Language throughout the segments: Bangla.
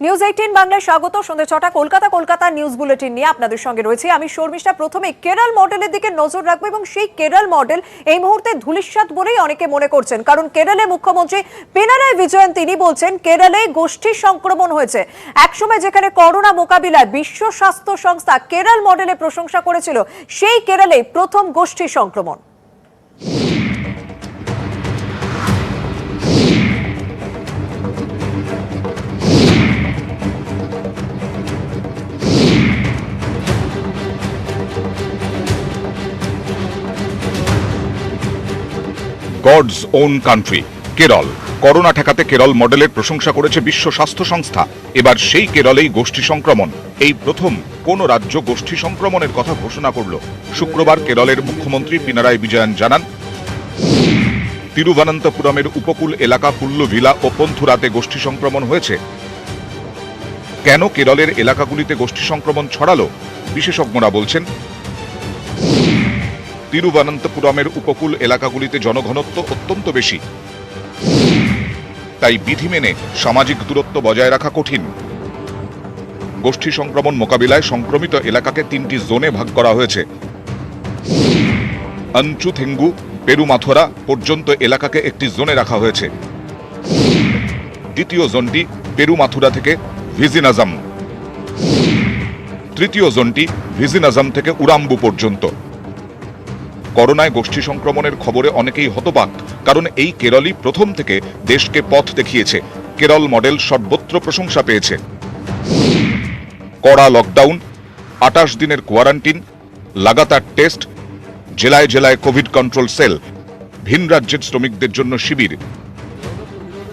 নিউজ 18 বাংলায় স্বাগত। সন্ধ্যে 6টা কলকাতা নিউজ বুলেটিন নিয়ে আপনাদের সঙ্গে রয়েছে আমি শর্মিষ্ঠা। প্রথমে কেরল মডেলের দিকে নজর রাখবো এবং সেই কেরল মডেল এই মুহূর্তে ধূলিসাৎ বলেই অনেকে মনে করছেন, কারণ কেরলের মুখ্যমন্ত্রী পিনারাই বিজয়ন তিনি বলছেন কেরলে গোষ্ঠী সংক্রমণ হয়েছে। একসময় যেখানে করোনা মোকাবিলায় বিশ্ব স্বাস্থ্য সংস্থা কেরল মডেলে প্রশংসা করেছিল, সেই কেরলে প্রথম গোষ্ঠী সংক্রমণ। God's own country Kerala. Corona ঠেকাতে কেরল মডেলের প্রশংসা করেছে বিশ্ব স্বাস্থ্য সংস্থা। এবার সেই কেরলেই গোষ্ঠী সংক্রমণ। এই প্রথম কোন রাজ্য গোষ্ঠী সংক্রমণের কথা ঘোষণা করল। শুক্রবার কেরলের মুখ্যমন্ত্রী পিনারাই বিজয়ন জানান, তিরুবনন্তপুরমের উপকূল এলাকা পুল্লুভিলা ও পন্থুরাতে গোষ্ঠী সংক্রমণ হয়েছে। কেন কেরলের এলাকাগুলিতে গোষ্ঠী সংক্রমণ ছড়ালো? বিশেষজ্ঞরা বলছেন, তিরুবনন্তপুরমের উপকূল এলাকাগুলিতে জনঘনত্ব অত্যন্ত বেশি, তাই বিধি মেনে সামাজিক দূরত্ব বজায় রাখা কঠিন। গোষ্ঠী সংক্রমণ মোকাবিলায় সংক্রমিত এলাকাকে 3টি জোনে ভাগ করা হয়েছে। আঞ্চুথেঙ্গু পেরুমাথুরা পর্যন্ত এলাকাকে একটি জোনে রাখা হয়েছে। দ্বিতীয় জোনটি পেরুমাথুরা থেকে ভিজিনাজাম, তৃতীয় জোনটি ভিজিনাজাম থেকে উরাম্বু পর্যন্ত। করোনায় গোষ্ঠী সংক্রমণের খবরে অনেকেই হতবাক, কারণ এই কেরলই প্রথম থেকে দেশকে পথ দেখিয়েছে। কেরল মডেল সর্বত্র প্রশংসা পেয়েছে। কড়া লকডাউন, 28 দিনের কোয়ারেন্টিন, লাগাতার টেস্ট, জেলায় জেলায় কোভিড কন্ট্রোল সেল, ভিন রাজ্যের শ্রমিকদের জন্য শিবির।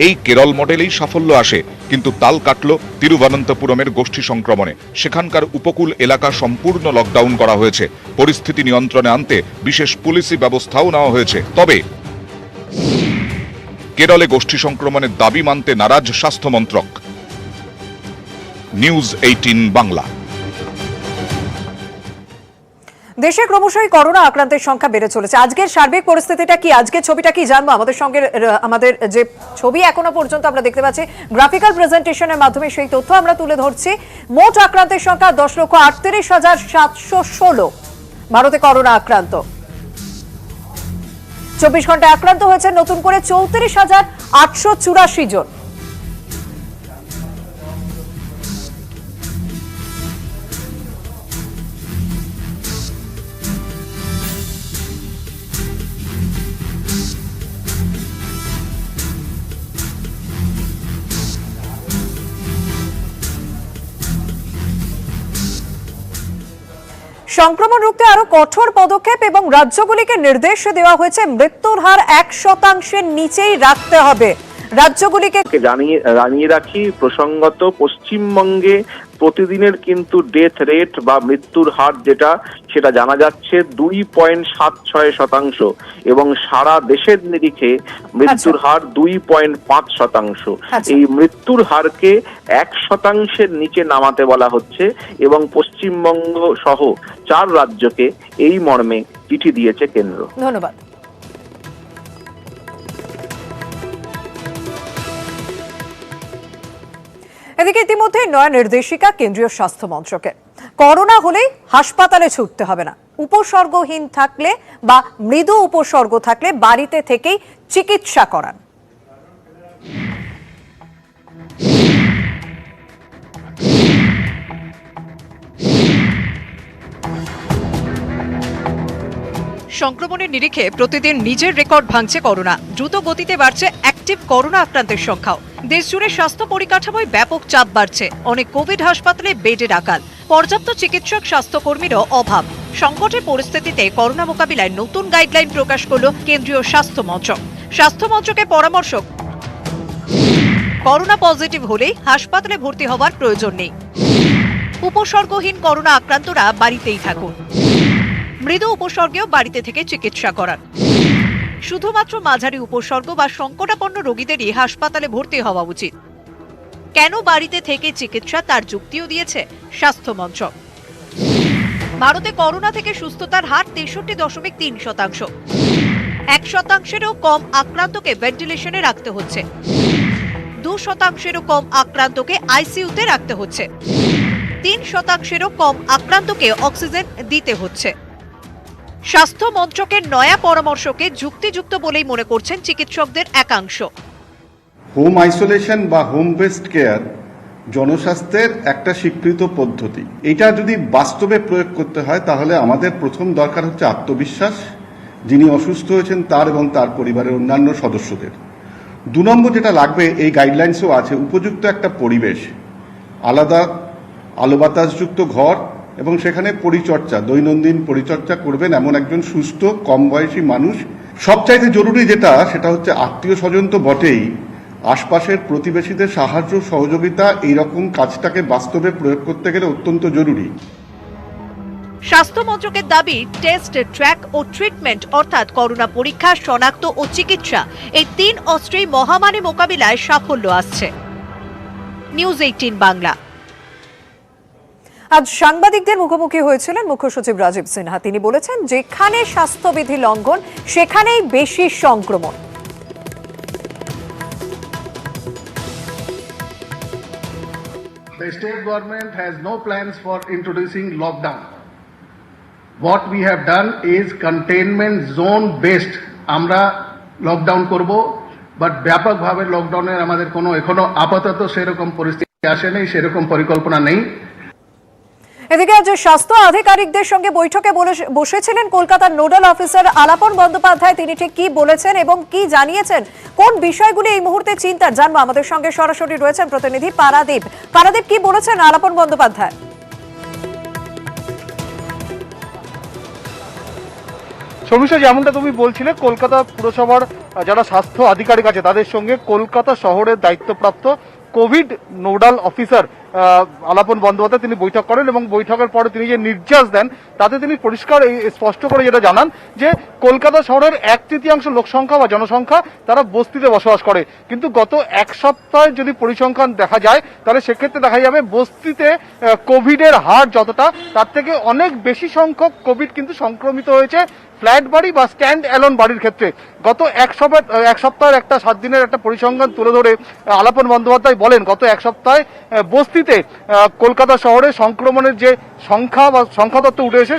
এই কেরল মডেলেই সাফল্য আসে, কিন্তু তাল কাটল তিরুবনন্তপুরমের গোষ্ঠী সংক্রমণে। সেখানকার উপকূল এলাকা সম্পূর্ণ লকডাউন করা হয়েছে। পরিস্থিতি নিয়ন্ত্রণে আনতে বিশেষ পুলিশি ব্যবস্থাও নেওয়া হয়েছে। তবে কেরলে গোষ্ঠী সংক্রমণের দাবি মানতে নারাজ স্বাস্থ্য মন্ত্রক। নিউজ 18 বাংলা। দেশে ক্রমশই করোনা আক্রান্তের সংখ্যা বেড়ে চলেছে। আজকের সার্বিক পরিস্থিতিটা কি, আজকের ছবিটা কি জানবো। আমাদের সঙ্গে আমাদের যে ছবি এখনো পর্যন্ত আমরা দেখতে পাচ্ছি গ্রাফিক্যাল প্রেজেন্টেশনের মাধ্যমে সেই তথ্য আমরা তুলে ধরছি। মোট আক্রান্তের সংখ্যা 10,38,716। ভারতে করোনা আক্রান্ত 24 ঘন্টায় আক্রান্ত হয়েছে নতুন করে 34,884 জন। সংক্রমণ রুখতে আরো কঠোর পদক্ষেপ এবং রাজ্যগুলিকে নির্দেশ দেওয়া হয়েছে মৃত্যুর হার 1% নিচেই রাখতে হবে। রাজ্যগুলিকে জানিয়ে রাখি, প্রসঙ্গত পশ্চিমবঙ্গে প্রতিদিনের কিন্তু ডেথ রেট বা মৃত্যুর হার সেটা জানা যাচ্ছে 2.76% এবং সারা দেশের নিরিখে মৃত্যুর হার 2.5%। এই মৃত্যুর হারকে 1% নিচে নামাতে বলা হচ্ছে এবং পশ্চিমবঙ্গ সহ 4 রাজ্যকে এই মর্মে চিঠি দিয়েছে কেন্দ্র। ধন্যবাদ। এদিকে ইতিমধ্যে নয়া নির্দেশিকা কেন্দ্রীয় স্বাস্থ্য মন্ত্রকের। করোনা হলেই হাসপাতালে ছুটতে হবে না। উপসর্গহীন থাকলে বা মৃদু উপসর্গ থাকলে বাড়িতে থেকেই চিকিৎসা করান। সংক্রমণের নিরিখে প্রতিদিন নিজের রেকর্ড ভাঙছে করোনা। দ্রুত গতিতে বাড়ছে অ্যাক্টিভ করোনা আক্রান্তের সংখ্যাও। দেশজুড়ে স্বাস্থ্য পরিকাঠামোয় ব্যাপক চাপ বাড়ছে। অনেক কোভিড হাসপাতালে বেডের আকাল, পর্যাপ্ত চিকিৎসক স্বাস্থ্যকর্মীরও অভাব। সংকটের পরিস্থিতিতে করোনা মোকাবিলায় নতুন গাইডলাইন প্রকাশ করল কেন্দ্রীয় স্বাস্থ্য মন্ত্রক। স্বাস্থ্য মন্ত্রকের পরামর্শ, করোনা পজিটিভ হলেই হাসপাতালে ভর্তি হওয়ার প্রয়োজন নেই। উপসর্গহীন করোনা আক্রান্তরা বাড়িতেই থাকুন। মৃদু উপসর্গেও বাড়িতে থেকে চিকিৎসা করান। শুধুমাত্র মাঝারি উপসর্গ বা সংকটাপন্ন রোগীদেরই হাসপাতালে ভর্তি হওয়া উচিত। কেন বাড়িতে থেকে চিকিৎসা তার যুক্তিও দিয়েছে স্বাস্থ্য মন্ত্রক। ভারতে করোনা থেকে সুস্থতার হার 63.3%। 1%-এরও কম আক্রান্তকে ভেন্টিলেশনে রাখতে হচ্ছে। 2%-এরও কম আক্রান্তকে আইসিইউতে রাখতে হচ্ছে, 3%-এরও কম আক্রান্তকে অক্সিজেন দিতে হচ্ছে। স্বাস্থ্য মন্ত্রকের নয়া পরামর্শকে যুক্তিযুক্ত বলেই মনে করছেন চিকিৎসকদের একাংশ। হোম আইসোলেশন বা হোম বেসড কেয়ার জনস্বাস্থ্যের একটা স্বীকৃত পদ্ধতি। এটা যদি বাস্তবে প্রয়োগ করতে হয় তাহলে আমাদের প্রথম দরকার হচ্ছে আত্মবিশ্বাস, যিনি অসুস্থ হয়েছেন তার এবং তার পরিবারের অন্যান্য সদস্যদের। 2 নম্বর যেটা লাগবে, এই গাইডলাইন্সও আছে, উপযুক্ত একটা পরিবেশ, আলাদা আলো বাতাসযুক্ত ঘর এবং সেখানে পরিচর্যা, দৈনন্দিন পরিচর্যা করবেন এমন একজন সুস্থ কম বয়সী মানুষ। সবচাইতে জরুরি যেটা, সেটা হচ্ছে আত্মীয় স্বজন তো বটেই, আশপাশের প্রতিবেশীদের সাহায্য সহযোগিতা এইরকম কাজটাকে বাস্তবে প্রয়োগ করতে গেলে অত্যন্ত জরুরি। স্বাস্থ্য মন্ত্রকের দাবি, টেস্ট, ট্র্যাক ও ট্রিটমেন্ট অর্থাৎ করোনা পরীক্ষা, শনাক্ত ও চিকিৎসা, এই 3 অস্ত্রেই মহামারী মোকাবিলায় সাফল্য আসছে। নিউজ 18 বাংলা। আজ সাংবাদিকদের মুখোমুখি হয়েছিলেন মুখ্য সচিব রাজীব সিনহা। তিনি বলেছেন, যেখানে স্বাস্থ্যবিধি লঙ্ঘন সেখানেই বেশি সংক্রমণ। The state government has no plans for introducing lockdown. What we have done is containment zone based. আমরা লকডাউন করব, বাট ব্যাপকভাবে লকডাউনের আমাদের কোনো এখনো আপাতত সেরকম পরিস্থিতি আসে নেই, সেরকম পরিকল্পনা নেই। এদিকে আজ স্বাস্থ্য আধিকারিকদের সঙ্গে বৈঠকে বসেছিলেন কলকাতার নোডাল অফিসার আলাপন বন্দ্যোপাধ্যায়। তিনি ঠিক কি বলেছেন এবং কি জানিয়েছেন, কোন বিষয়গুলি এই মুহূর্তে চিন্তার, জানবো। আমাদের সঙ্গে সরাসরি রয়েছেন প্রতিনিধি পারাদীপ। পারাদীপ, কি বলেছেন আলাপন বন্দ্যোপাধ্যায়? শর্মিষ্ঠা, যেমনটা তুমি বলছিলে, কলকাতা পুরসভার যারা স্বাস্থ্য আধিকারিক আছে তাদের সঙ্গে কলকাতা শহরের দায়িত্বপ্রাপ্ত Covid nodal officer Alapan Bandyopadhyay তিনি বৈঠক করেন এবং বৈঠকের পরে তিনি যে নির্দেশ দেন তাতে তিনি পরিষ্কার স্পষ্ট করে যেটা জানান যে কলকাতা শহরের 1/3 লোক সংখ্যা বা জনসংখ্যা তারা বস্তিতে বসবাস করে, কিন্তু গত 1 সপ্তাহে যদি পরিসংখ্যান দেখা যায় তাহলে সেক্ষেত্রে দেখা যাবে বস্তিতে কোভিডের হার যতটা তার থেকে অনেক বেশি সংখ্যক কোভিড কিন্তু সংক্রমিত হয়েছে ফ্ল্যাট বাড়ি বা স্ট্যান্ড অ্যালোন বাড়ির ক্ষেত্রে। গত এক সপ্তাহের একটা 7 দিনের একটা পরিসংখ্যান তুলে ধরে আলাপন বন্দ্যোপাধ্যায় বলেন, গত 1 সপ্তাহে বস্তিতে কলকাতা শহরে সংক্রমণের যে সংখ্যা বা সংখ্যা তত্ত্ব উঠে এসে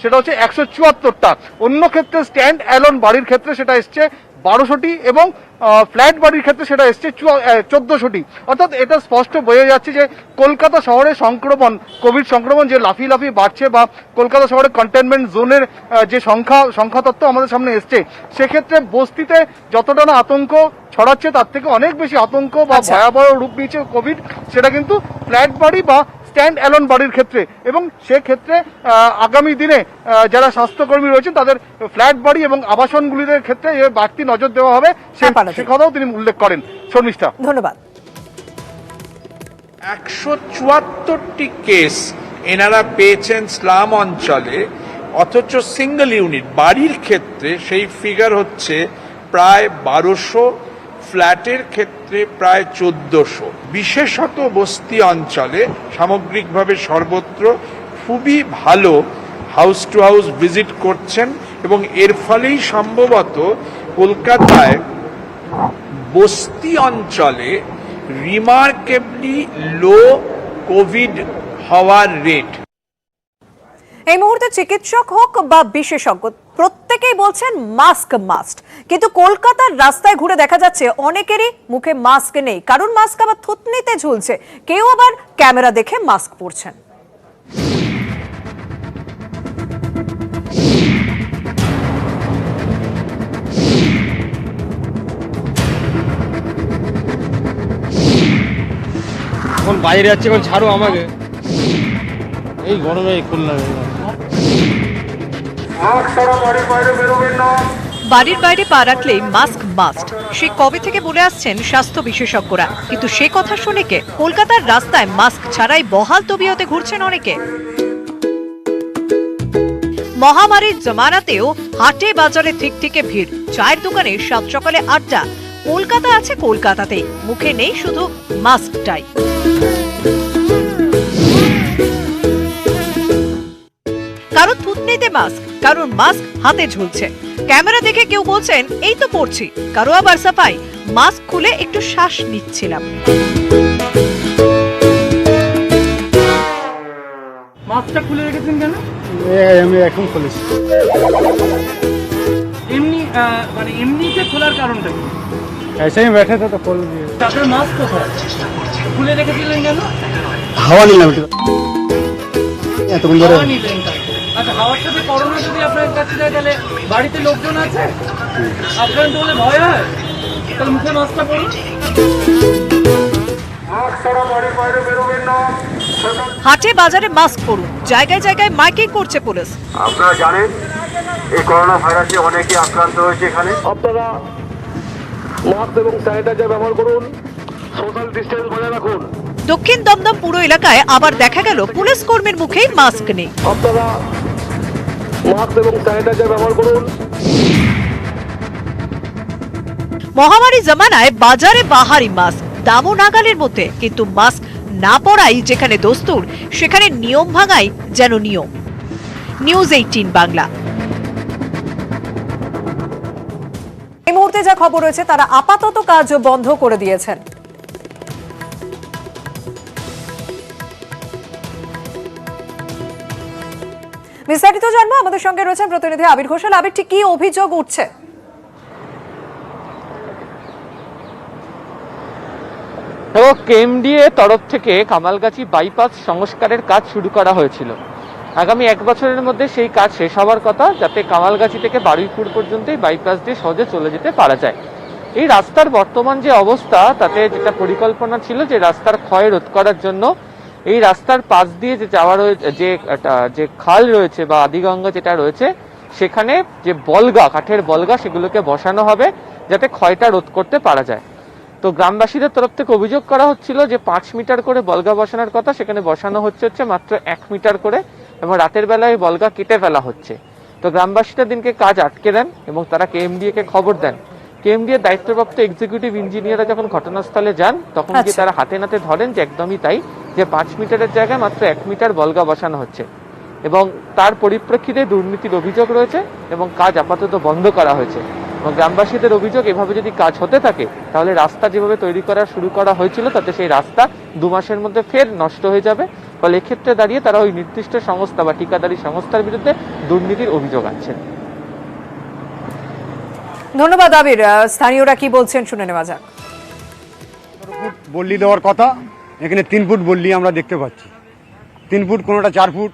সেটা হচ্ছে 174টা। অন্য ক্ষেত্রে স্ট্যান্ড অ্যালোন বাড়ির ক্ষেত্রে সেটা এসছে 1200টি এবং ফ্ল্যাট বাড়ির ক্ষেত্রে সেটা এসছে 1400টি। অর্থাৎ এটা স্পষ্ট বোঝা যাচ্ছে যে কলকাতা শহরে সংক্রমণ, কোভিড সংক্রমণ যে লাফিয়ে লাফিয়ে বাড়ছে বা কলকাতা শহরে কন্টেনমেন্ট জোনের যে সংখ্যা তত্ত্ব আমাদের সামনে এসছে, সেক্ষেত্রে বস্তিতে যতটা না আতঙ্ক ছড়াচ্ছে তার থেকে অনেক বেশি আতঙ্ক বা ভয়াবহ রূপ নিয়েছে কোভিড, সেটা কিন্তু ফ্ল্যাট বাড়ি বা স্ট্যান্ড অ্যালোন বাড়ির ক্ষেত্রে। এবং সেক্ষেত্রে আগামী দিনে যারা স্বাস্থ্যকর্মী রয়েছেন তাদের ফ্ল্যাট বাড়ি এবং আবাসনগুলির ক্ষেত্রে বাড়তি নজর দেওয়া হবে, সে কথাও তিনি উল্লেখ করেন। শর্মিষ্ঠা, ধন্যবাদ। 174টি কেস এনারা পেয়েছেন স্লাম অঞ্চলে, অথচ সিঙ্গেল ইউনিট বাড়ির ক্ষেত্রে সেই ফিগার হচ্ছে প্রায় 1200, ফ্ল্যাটের ক্ষেত্রে প্রায় 1400। বিশেষত বস্তি অঞ্চলে সামগ্রিকভাবে সর্বত্র খুবই ভালো হাউস টু হাউস ভিজিট করছেন এবং এর ফলেই সম্ভবত কলকাতায় বস্তি অঞ্চলে রিমার্কেবলি লো কোভিড হওয়ার রেট। এই মুহূর্তে চিকিৎসক হোক বা বিশেষজ্ঞ প্রত্যেকেই বলছেন মাস্ক মাস্ট, কিন্তু কলকাতার রাস্তায় ঘুরে দেখা যাচ্ছে অনেকেরই মুখে মাস্ক নেই, কারণ মাস্ক আবার থুতনিতে ঝুলছে, কেউ আবার ক্যামেরা দেখে মাস্ক পরছেন। এখন বাইরে যাচ্ছে, এখন ছাড়ো আমাকে, এই গরমে খুললাম। বাড়ির বাইরে পা রাখলেই মাস্ক মাস্ট, সে কবে থেকে বলে আসছেন স্বাস্থ্য বিশেষজ্ঞরা, কিন্তু সে কথা শুনে কে? কলকাতার রাস্তায় মাস্ক ছাড়াই বহাল তবিয়তে ঘুরছেন অনেকে। মহামারীর জমানাতেও হাটে বাজারে ঠিক ভিড়, চায়ের দোকানে সাত সকালে আড্ডা। কলকাতা আছে কলকাতাতেই, মুখে নেই শুধু মাস্কটাই। কারণ থুতনিতে মাস্ক, কারণ মাস্ক হাতে ঝুলছে। ক্যামেরা দেখে কেউ বলছেন এই তো পড়ছি, কারো আবার সাফাই মাস্ক খুলে একটু শ্বাস নিচ্ছিলাম। মাস্কটা খুলে রেখেছেন কেন? আমি এখন খুলেছি। এমনি মানে এমনিতে খোলার কারণটা কি? ऐसे ही बैठे थे तो खोल दिए। আপনার মাস্ক কোথায়? খুলে রেখেছিলেন কেন? হাওয়া নিলাম এতক্ষণ ধরে। হাওয়া নিলেন তাই। আচ্ছা, হাওয়ার সাথে করোনা যদি আপনার কাছে যায় তাহলে বাড়িতে লোকজন আছে, আক্রান্ত হলে ভয় হয়, তাহলে মুখে মাস্কটা পরুন। হাটে বাজারে মাস্ক পরুন, জায়গায় জায়গায় মাইকিং করছে পুলিশ। আপনারা জানেন এই করোনা ভাইরাসে অনেকে আক্রান্ত হয়েছে এখানে। আপনারা মাস্ক এবং স্যানিটাইজার ব্যবহার করুন, সোশ্যাল ডিসটেন্স বজায় রাখুন। দক্ষিণ দমদম পুরো এলাকায় আবার দেখা গেল পুলিশ কর্মীর মুখেই মাস্ক নেই। আপনারা মাস্ক এবং স্যানিটাইজার ব্যবহার করুন। মহামারী জামানায় বাজারে বাহারি মাস্ক দামও নাগালের মধ্যে, কিন্তু মাস্ক না পরাই যেখানে দস্তুর সেখানে নিয়ম ভাঙাই যেন নিয়ম। নিউজ 18 বাংলা। এই মুহূর্তে যা খবর রয়েছে তারা আপাতত কাজ বন্ধ করে দিয়েছেন। বিস্তারিত জানবো, আমাদের সঙ্গে রয়েছেন প্রতিনিধি আবির ঘোষাল। আবির, ঠিক কি অভিযোগ উঠছে? কেএমডিএ তরফ থেকে কামালগাছি বাইপাস সংস্কারের কাজ শুরু করা হয়েছিল। আগামী 1 বছরের মধ্যে সেই কাজ শেষ হওয়ার কথা, যাতে কামালগাছি থেকে বারুইপুর পর্যন্ত এই বাইপাস দিয়ে সহজে চলে যেতে পারা যায়। এই রাস্তার বর্তমান যে অবস্থা, তাতে যেটা পরিকল্পনা ছিল যে রাস্তার ক্ষয় রোধ করার জন্য এই রাস্তার পাশ দিয়ে যে যাওয়া রয়েছে, যে খাল রয়েছে বা আদিগঙ্গা যেটা রয়েছে, সেখানে যে বলগা, কাঠের বলগা, সেগুলোকে বসানো হবে যাতে ক্ষয়টা রোধ করতে পারা যায়। তো গ্রামবাসীদের তরফ থেকে অভিযোগ করা হচ্ছিল যে 5 মিটার করে বলগা বসানোর কথা, সেখানে বসানো হচ্ছে মাত্র 1 মিটার করে, এবং রাতের বেলায় বলগা কেটে ফেলা হচ্ছে। তো গ্রামবাসীরা দিনকে কাজ আটকে দেন এবং তারা কেএমডিএ কে খবর দেন। কেএমডিএ দায়িত্বপ্রাপ্ত এক্সিকিউটিভ ইঞ্জিনিয়াররা যখন ঘটনাস্থলে যান, তখন গিয়ে তারা হাতে নাতে ধরেন যে একদমই তাই, যে 5 মিটারের জায়গায় মাত্র 1 মিটার বলগা বসানো হচ্ছে, এবং তার পরিপ্রেক্ষিতে দুর্নীতির অভিযোগ রয়েছে এবং কাজ আপাতত বন্ধ করা হয়েছে। এবং গ্রামবাসীদের অভিযোগ, এভাবে যদি কাজ হতে থাকে তাহলে রাস্তা যেভাবে তৈরি করা শুরু করা হয়েছিল, তাতে সেই রাস্তা 2 মাসের মধ্যে ফের নষ্ট হয়ে যাবে। ফলে এক্ষেত্রে দাঁড়িয়ে তারা ওই নির্দিষ্ট সংস্থা বা ঠিকাদারি সংস্থার বিরুদ্ধে দুর্নীতির অভিযোগ আনছেন। ধন্যবাদ আবির। স্থানীয়রা কি বলছেন শুনে নেওয়া যাক। বল্লি দেওয়ার কথা, এখানে 3 ফুট বল্লি আমরা দেখতে পাচ্ছি। 3 ফুট, কোনোটা 4 ফুট,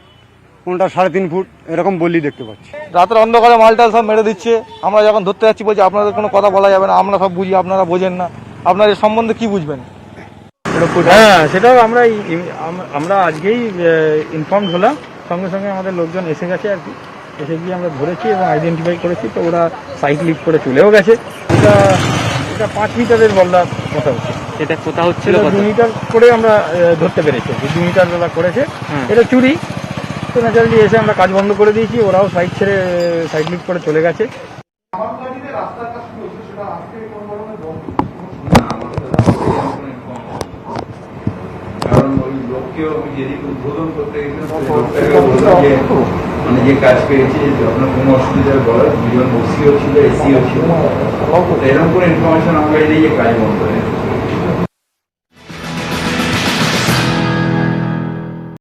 কোনটা 3.5 ফুট, এরকম বল্লি দেখতে পাচ্ছি। রাতের অন্ধকারে মালটা সব মেরে দিচ্ছে। আমরা যখন ধরতে যাচ্ছি বলছি আপনাদের কোনো কথা বলা যাবে না, আমরা সব বুঝি, আপনারা বোঝেন না, আপনারা এর সম্বন্ধে কি বুঝবেন? হ্যাঁ, সেটাও আমরা আজকেই ইনফর্ম হলাম, সঙ্গে সঙ্গে আমাদের লোকজন এসে গেছে আর কি, এসে গিয়ে আমরা ধরেছি এবং আইডেন্টিফাই করেছি। তো ওরা সাইট লিফট করে চলেও গেছে। এটা 5 মিটারের বললার কথা হচ্ছে। এটা কোথা হচ্ছিল? 2 মিটার করে আমরা ধরতে পেরেছি, 2 মিটার ওরা করেছে। এটা চুরি। তো ন্যাচারালি এসে আমরা কাজ বন্ধ করে দিয়েছি, ওরাও সাইট ছেড়ে সাইড লিফট করে চলে গেছে। কারণ ওই লোককেও আমি যেদিন উদ্বোধন করতে গেছিলাম, মানে যে কাজ পেয়েছি আপনার কোনো অসুবিধা বলার, 2জন ওসিও ছিল, এসিও ছিল, এরকম করে ইনফরমেশন আমার কাছে নেই যে কাজ বন্ধ হয়ে